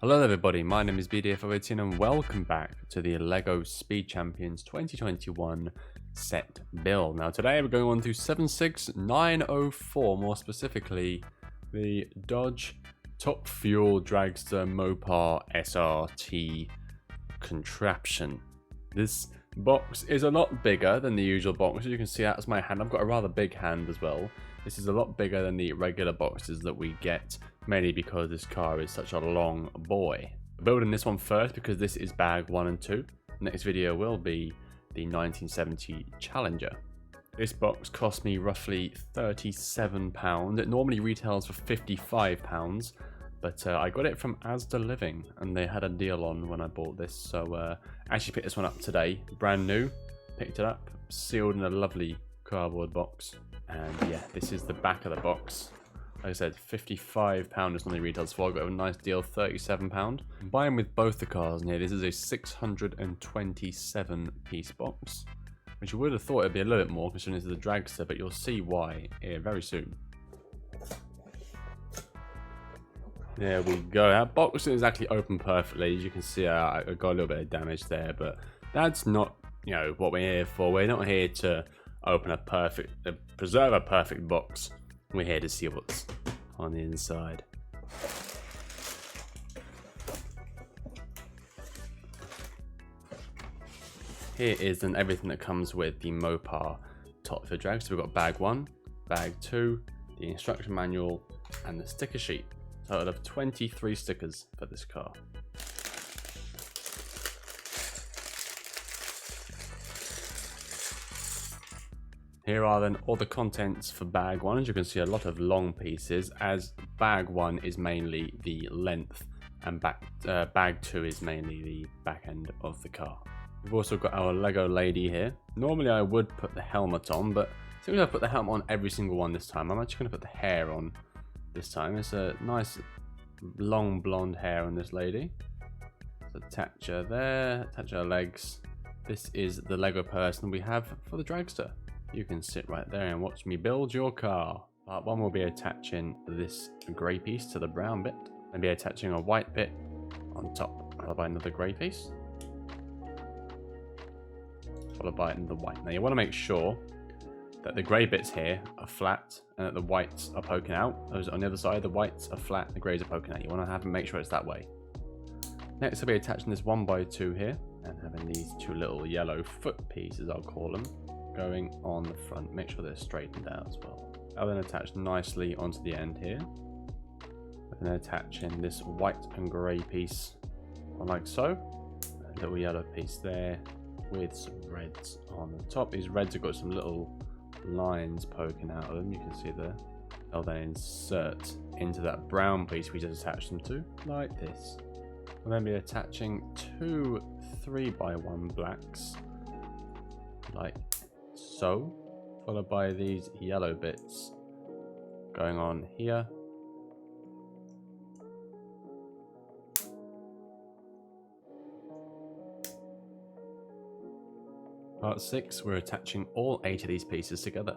Hello everybody, my name is BDF18 and welcome back to the LEGO Speed Champions 2021 set build. Now today we're going on to 76904, more specifically the Dodge Top Fuel Dragster Mopar SRT contraption. This box is a lot bigger than the usual box. As you can see, that's my hand. I've got a rather big hand as well. This is a lot bigger than the regular boxes that we get, mainly because this car is such a long boy. We're building this one first because this is bag 1 and 2. Next video will be the 1970 Challenger. This box cost me roughly £37. It normally retails for £55, but I got it from Asda Living and they had a deal on when I bought this. So I actually picked this one up today, brand new. Picked it up, sealed in a lovely cardboard box. And yeah, this is the back of the box. Like I said, £55 is normally retails for. I got a nice deal, £37. Combined with both the cars in here, this is a 627 piece box, which you would have thought it'd be a little bit more considering this is a dragster, but you'll see why here very soon. There we go. That box is actually open perfectly. As you can see, I got a little bit of damage there, but that's not, what we're here for. We're not here to preserve a perfect box. We're here to see what's on the inside. Here is then everything that comes with the Mopar Top Fuel Dragster. So we've got bag 1, bag 2, the instruction manual, and the sticker sheet. Total of 23 stickers for this car. Here are then all the contents for bag 1. As you can see, a lot of long pieces, as bag 1 is mainly the length and bag 2 is mainly the back end of the car. We've also got our Lego lady here. Normally I would put the helmet on, but since I've put the helmet on every single one this time, I'm actually going to put the hair on this time. It's a nice long blonde hair on this lady. So attach her there, attach her legs. This is the Lego person we have for the dragster. You can sit right there and watch me build your car. Part 1 will be attaching this grey piece to the brown bit, and be attaching a white bit on top, followed by another grey piece, followed by another white. Now you want to make sure that the grey bits here are flat and that the whites are poking out. Those on the other side, the whites are flat, the greys are poking out. You want to make sure it's that way. Next I'll be attaching this 1x2 here, and having these two little yellow foot pieces, I'll call them, going on the front. Make sure they're straightened out as well. I'll then attach nicely onto the end here, and then attaching this white and grey piece like so. A little yellow piece there with some reds on the top. These reds have got some little lines poking out of them. You can see they'll then insert into that brown piece we just attached them to, like this. We'll then be attaching two 3x1 blacks, like so, followed by these yellow bits going on here. Part 6, we're attaching all 8 of these pieces together.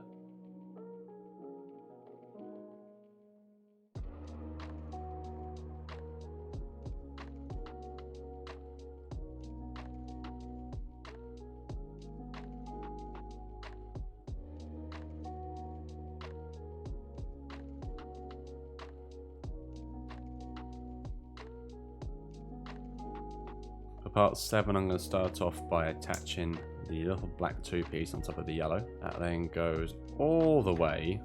For part 7, I'm going to start off by attaching the little black 2 piece on top of the yellow. That then goes all the way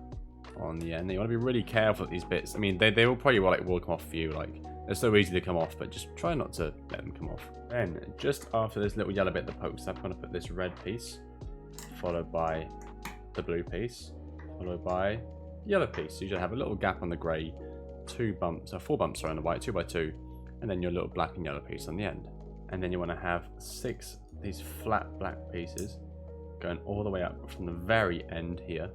on the end. You want to be really careful with these bits. I mean, they will probably will come off for you. Like, they're so easy to come off, but just try not to let them come off. Then, just after this little yellow bit that pokes up, I'm going to put this red piece, followed by the blue piece, followed by the yellow piece. So you should have a little gap on the grey, 4 bumps around the white, 2x2, and then your little black and yellow piece on the end. And then you want to have 6 these flat black pieces going all the way up from the very end here.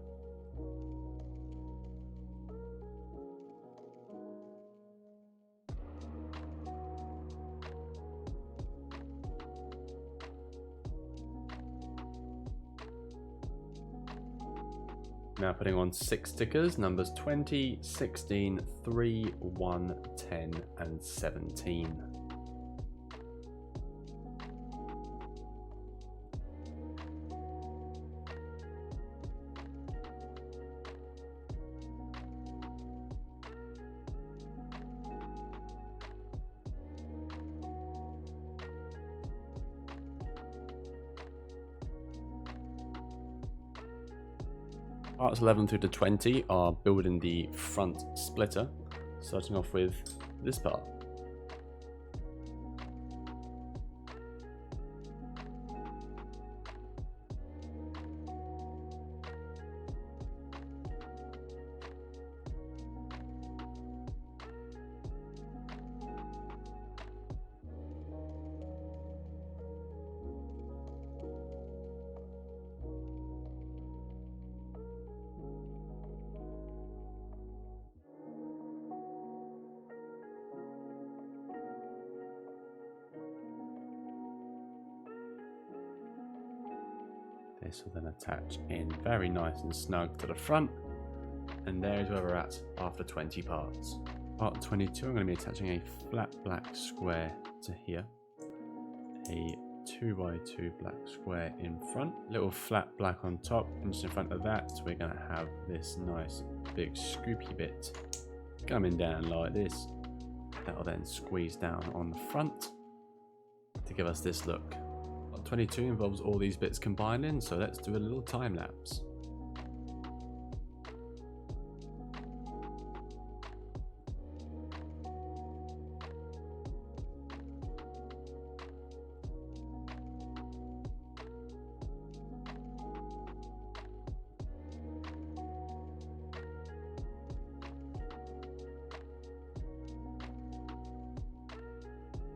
Now putting on 6 stickers, numbers 20, 16, 3, 1, 10, and 17. Parts 11 through to 20 are building the front splitter, starting off with this part. This will then attach in very nice and snug to the front, and there's where we're at after 20 parts. Part 22, I'm going to be attaching a flat black square to here, a 2x2 black square in front, little flat black on top, and just in front of that we're going to have this nice big scoopy bit coming down like this. That will then squeeze down on the front to give us this look. 22 involves all these bits combining, so let's do a little time lapse.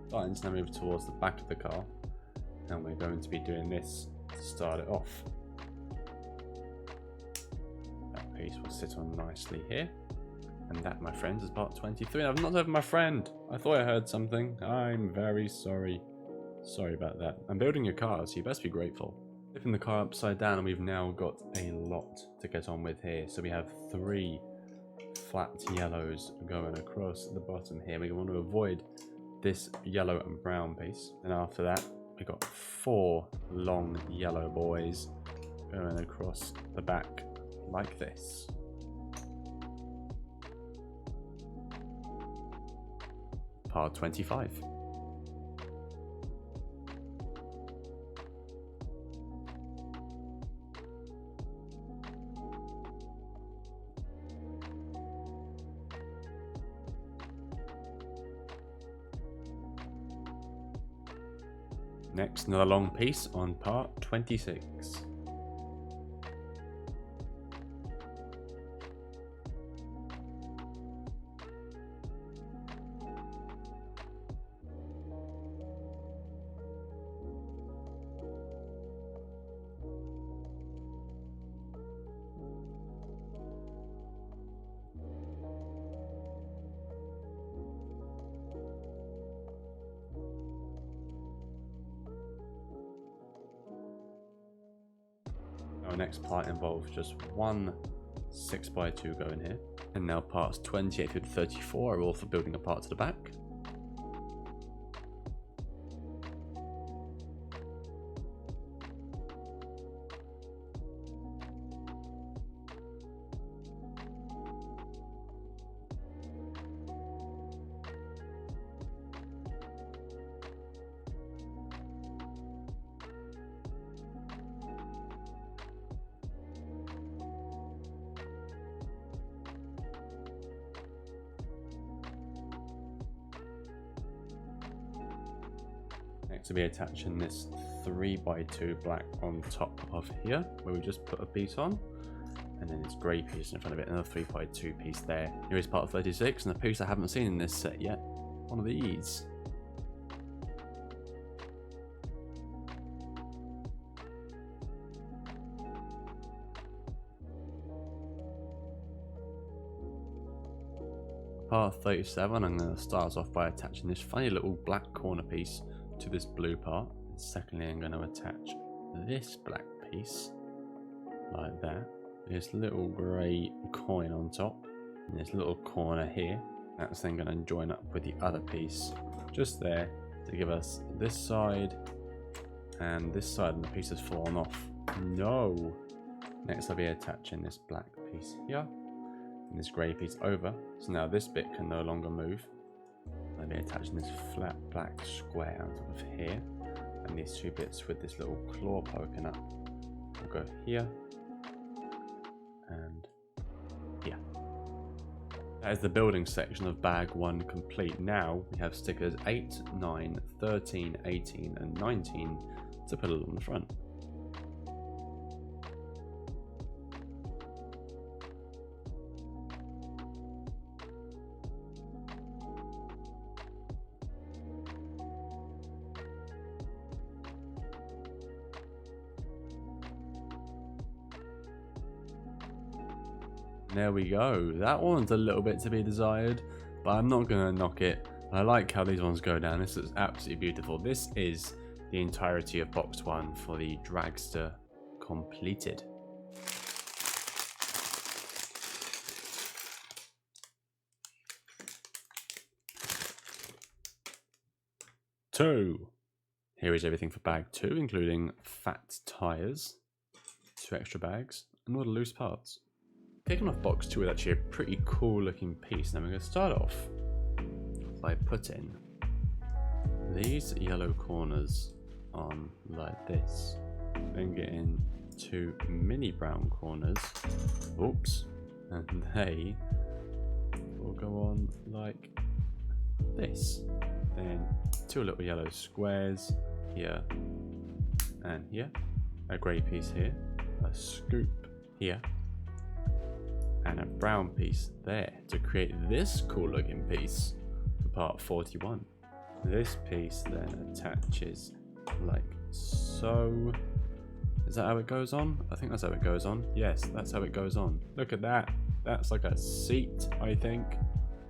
Starting to now move towards the back of the car, and we're going to be doing this to start it off. That piece will sit on nicely here, and that, my friends, is part 23. I've not heard my friend. I thought I heard something. I'm very sorry. Sorry about that. I'm building your car, so you best be grateful. Flipping the car upside down, and we've now got a lot to get on with here. So we have 3 flat yellows going across the bottom here. We want to avoid this yellow and brown piece, and after that we've got 4 long yellow boys going across the back like this. Part 25. Next, another long piece on part 26. Our next part involves just 1 6x2 going here, and now parts 28 through to 34 are all for building a part to the back. Next we'll be attaching this 3x2 black on top of here, where we just put a piece on, and then this grey piece in front of it, another 3x2 piece there. Here is part 36, and the piece I haven't seen in this set yet, one of these. Part 37, I'm going to start off by attaching this funny little black corner piece to this blue part. And secondly, I'm going to attach this black piece like that. this little grey coin on top, and this little corner here. That's then going to join up with the other piece just there to give us this side and this side, and the piece has fallen off. No! Next I'll be attaching this black piece here and this grey piece over. So now this bit can no longer move. I'll be attaching this flat black square on top of here, and these two bits with this little claw poking up will go here and here. That is the building section of bag 1 complete. Now we have stickers 8, 9, 13, 18 and 19 to put along the front. There we go. That one's a little bit to be desired, but I'm not going to knock it. I like how these ones go down. This is absolutely beautiful. This is the entirety of box 1 for the Dragster completed. Two. Here is everything for bag 2, including fat tyres, 2 extra bags, and all the loose parts. Kicking off box 2 is actually a pretty cool looking piece. Now we're going to start off by putting these yellow corners on like this. Then getting 2 mini brown corners. Oops. And they will go on like this. Then 2 little yellow squares here and here. A grey piece here. A scoop here. And a brown piece there to create this cool looking piece for part 41. This piece then attaches like so. Is that how it goes on? I think that's how it goes on. Yes, that's how it goes on. Look at that. That's like a seat, I think.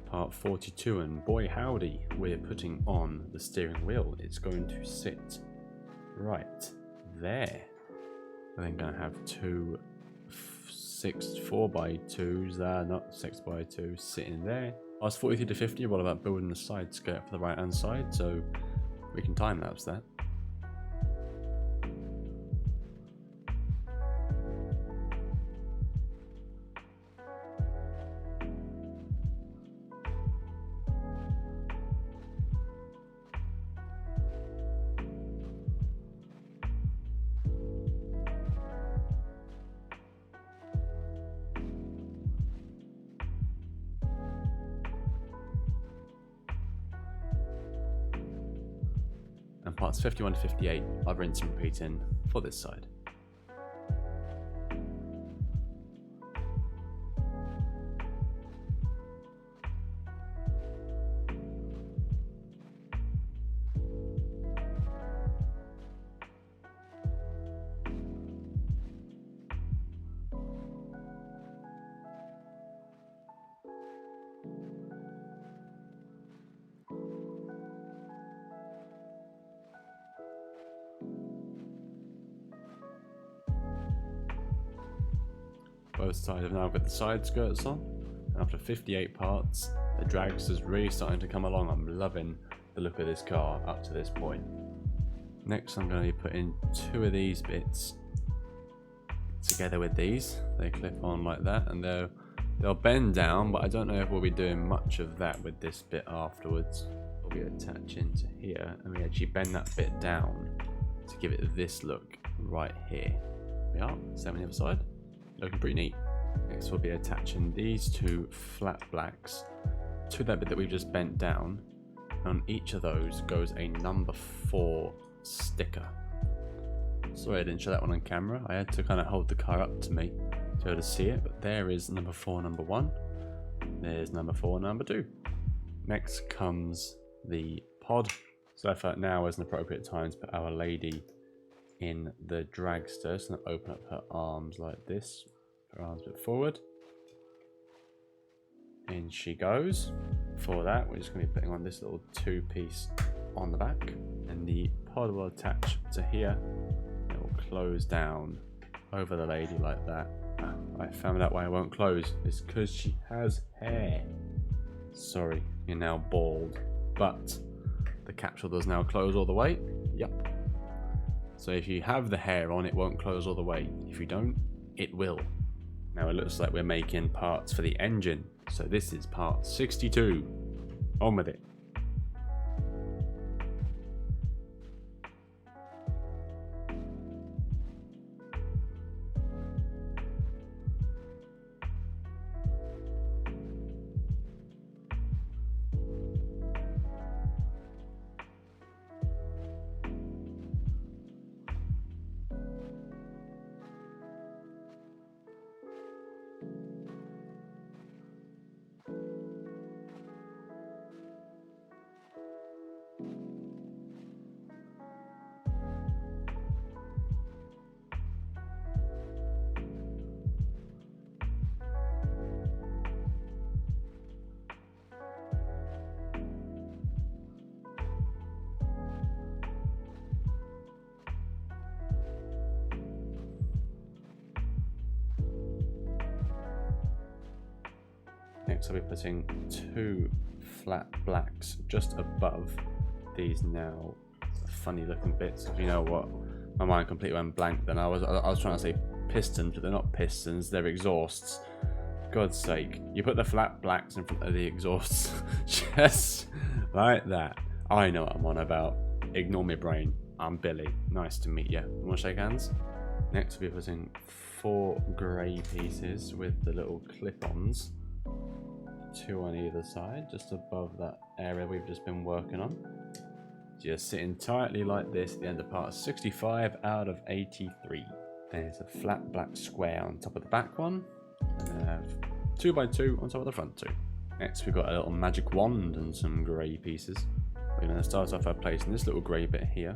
Part 42, and boy howdy, we're putting on the steering wheel. It's going to sit right there. And then gonna have 2 4x2s there, not 6x2 sitting there. I was 43 to 50, all about building the side skirt for the right hand side, so we can time lapse that. And parts 51 to 58 are rinse and repeating for this side. Both sides have now got the side skirts on, and after 58 parts, the Dragster's really starting to come along. I'm loving the look of this car up to this point. Next I'm going to be putting 2 of these bits together with these. They clip on like that, and they'll bend down, but I don't know if we'll be doing much of that with this bit afterwards. We'll be attaching to here, and we actually bend that bit down to give it this look right here. We are, same on the other side. Looking pretty neat. Next we'll be attaching these 2 flat blacks to that bit that we've just bent down. And on each of those goes a number 4 sticker. Sorry I didn't show that one on camera. I had to kind of hold the car up to me to be able to see it. But there is number 4, number 1. There's number 4, number 2. Next comes the pod. So I thought now is an appropriate time to put our lady in the Dragster. So I'll open up her arms like this, her arms a bit forward, in she goes. For that we're just going to be putting on this little 2-piece on the back, and the pod will attach to here. It will close down over the lady like that. I found out why it won't close. It's because she has hair. Sorry, you're now bald. But the capsule does now close all the way. Yep. So if you have the hair on, it won't close all the way. If you don't, it will. Now it looks like we're making parts for the engine. So this is part 62. On with it. Next I'll be putting 2 flat blacks just above these now funny looking bits. You know what? My mind completely went blank then. I was trying to say pistons, but they're not pistons, they're exhausts. God's sake. You put the flat blacks in front of the exhausts. Just like that. I know what I'm on about. Ignore my brain. I'm Billy. Nice to meet you. Want to shake hands? Next we'll be putting 4 grey pieces with the little clip-ons. 2 on either side, just above that area we've just been working on. Just sitting tightly like this at the end of part 65 out of 83. There's a flat black square on top of the back one, and then I have 2 by 2 on top of the front 2. Next we've got a little magic wand and some grey pieces. We're going to start off by placing this little grey bit here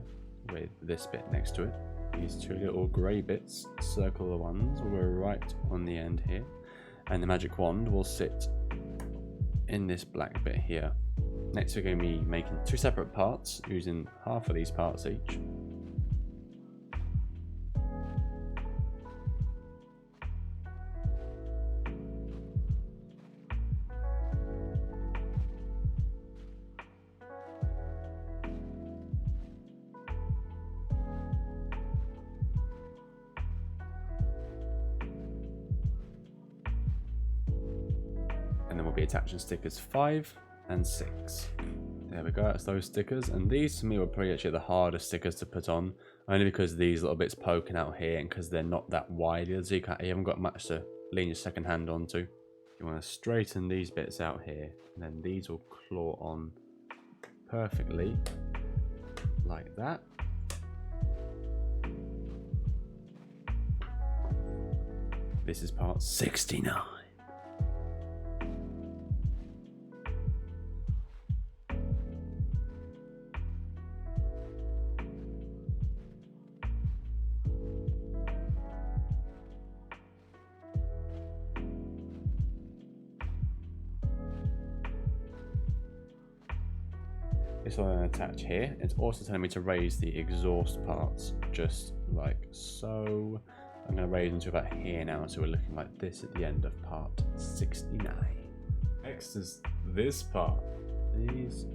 with this bit next to it. These 2 little grey bits, circle the ones, will go right on the end here, and the magic wand will sit in this black bit here. Next we're going to be making 2 separate parts using half of these parts each. And then we'll be attaching stickers 5 and 6. There we go, that's those stickers. And these to me were probably actually the hardest stickers to put on, only because these little bits poking out here and because they're not that wide, so you haven't got much to lean your second hand onto. You want to straighten these bits out here, and then these will claw on perfectly like that. This is part 69. This one I'm going to attach here. It's also telling me to raise the exhaust parts just like so. I'm going to raise them to about here now, so we're looking like this at the end of part 69. Next is this part. These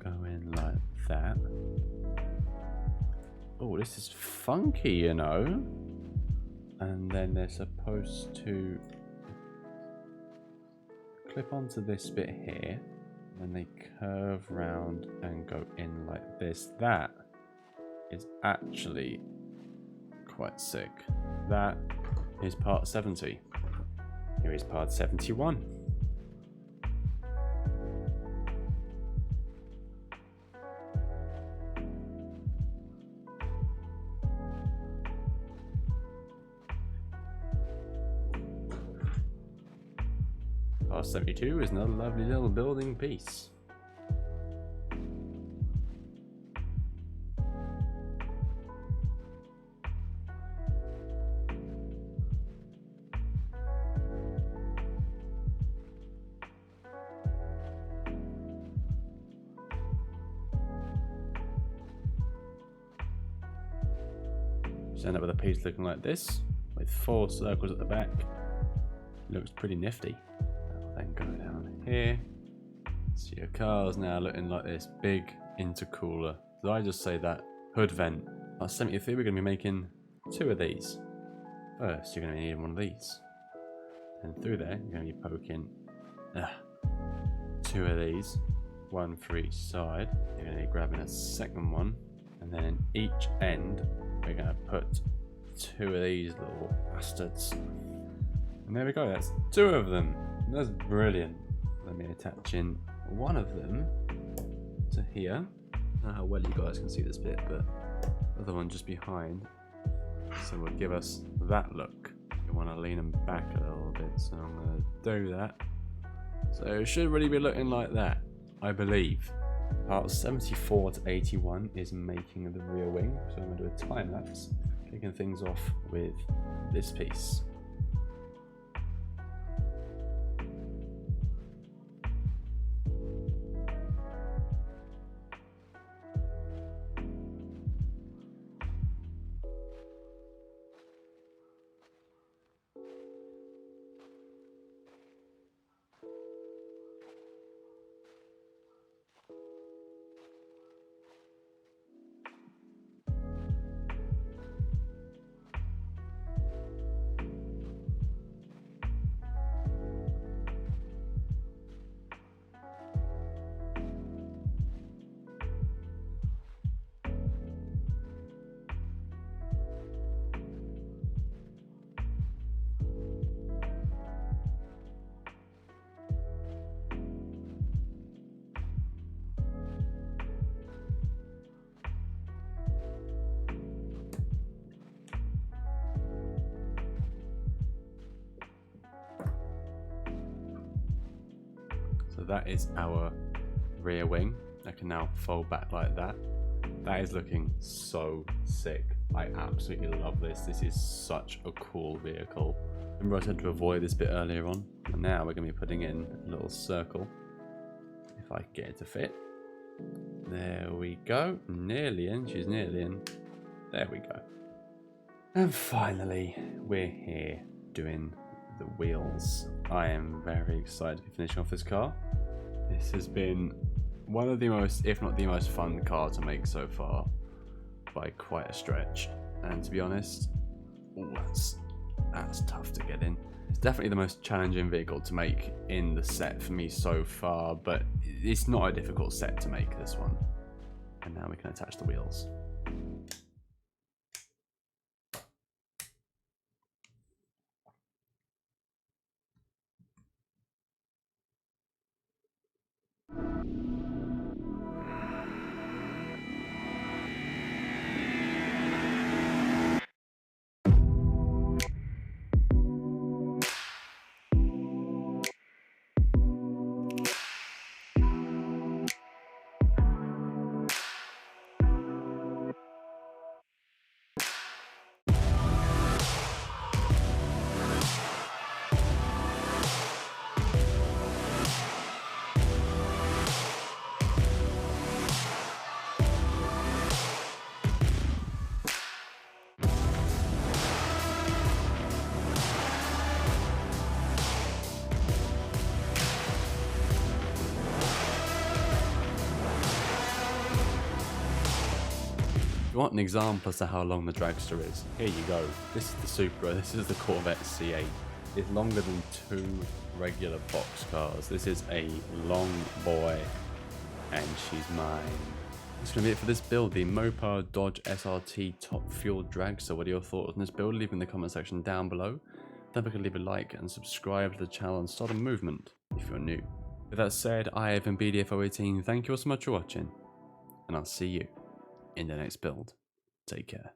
go in like that. Oh, this is funky, you know. And then they're supposed to clip onto this bit here. And they curve round and go in like this. That is actually quite sick. That is part 70. Here is part 71. Part 72 is another lovely little building piece. Just end up with a piece looking like this, with 4 circles at the back Looks pretty nifty. I'll then go down here. So your car's now looking like this big intercooler. Did I just say that? Hood vent. At 73, we're going to be making 2 of these. First, you're going to need one of these. And through there, you're going to be poking 2 of these. 1 for each side. You're going to be grabbing a second one. And then in each end, we're going to put 2 of these little bastards. And there we go, that's 2 of them. That's brilliant. Let me attach in one of them to here. I don't know how well you guys can see this bit, but the other one just behind. So we'll give us that look. You want to lean them back a little bit, so I'm going to do that. So it should really be looking like that, I believe. Part 74 to 81 is making the rear wing, so I'm going to do a time lapse, kicking things off with this piece. So that is our rear wing. I can now fold back like that. That is looking so sick. I absolutely love this. This is such a cool vehicle. Remember I said to avoid this bit earlier on? And now we're going to be putting in a little circle. If I can get it to fit. There we go. Nearly in. She's nearly in. There we go. And finally, we're here doing the wheels. I am very excited to be finishing off this car. This has been one of the most, if not the most fun car to make so far, by quite a stretch. And to be honest, that's tough to get in. It's definitely the most challenging vehicle to make in the set for me so far, but it's not a difficult set to make, this one. And now we can attach the wheels. If you want an example as to how long the Dragster is, here you go. This is the Supra, this is the Corvette C8. It's longer than 2 regular box cars. This is a long boy, and she's mine. That's going to be it for this build, the Mopar Dodge SRT Top Fuel Dragster. What are your thoughts on this build? Leave in the comment section down below. Don't forget to leave a like and subscribe to the channel and start a movement if you're new. With that said, I have been BDF018. Thank you all so much for watching, and I'll see you in the next build. Take care.